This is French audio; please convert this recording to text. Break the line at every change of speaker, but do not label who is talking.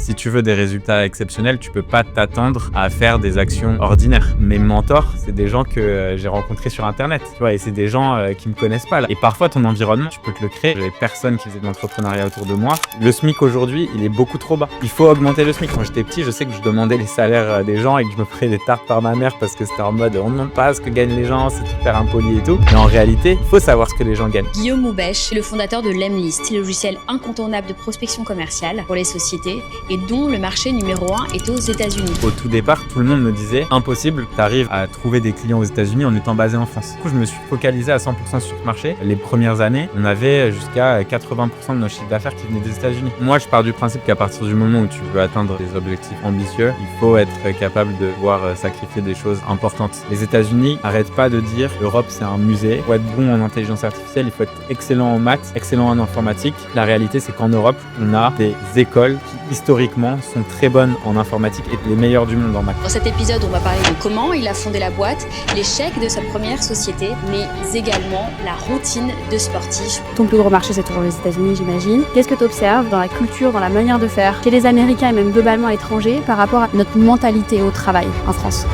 Si tu veux des résultats exceptionnels, tu peux pas t'attendre à faire des actions ordinaires. Mes mentors, c'est des gens que j'ai rencontrés sur Internet, tu vois, et c'est des gens qui me connaissent pas. Là. Et parfois, ton environnement, tu peux te le créer. J'avais personne qui faisait de l'entrepreneuriat autour de moi. Le SMIC aujourd'hui, il est beaucoup trop bas. Il faut augmenter le SMIC. Quand j'étais petit, je sais que je demandais les salaires des gens et que je me prenais des tartes par ma mère parce que c'était en mode on ne demande pas ce que gagnent les gens, c'est super impoli et tout. Mais en réalité, il faut savoir ce que les gens gagnent.
Guillaume Moubèche est le fondateur de Lemlist, le logiciel incontournable de prospection commerciale pour les sociétés et dont le marché numéro 1 est aux États-Unis.
Au tout départ, tout le monde me disait impossible, tu arrives à trouver des clients aux États-Unis en étant basé en France. Du coup, je me suis focalisé à 100% sur ce marché. Les premières années, on avait jusqu'à 80% de nos chiffres d'affaires qui venaient des États-Unis. Moi, je pars du principe qu'à partir du moment où tu veux atteindre des objectifs ambitieux, il faut être capable de pouvoir sacrifier des choses importantes. Les États-Unis n'arrêtent pas de dire l'Europe c'est un musée. Il faut être bon en intelligence artificielle, il faut être excellent en maths, excellent en informatique. La réalité, c'est qu'en Europe, on a des écoles qui historiquement sont très bonnes en informatique et les meilleures du monde en maths.
Dans cet épisode, on va parler de comment il a fondé la boîte, l'échec de sa première société, mais également la routine de sportif.
Ton plus gros marché, c'est toujours les États-Unis, j'imagine. Qu'est-ce que tu observes dans la culture, dans la manière de faire chez les Américains et même globalement à l'étranger par rapport à notre mentalité au travail en France ?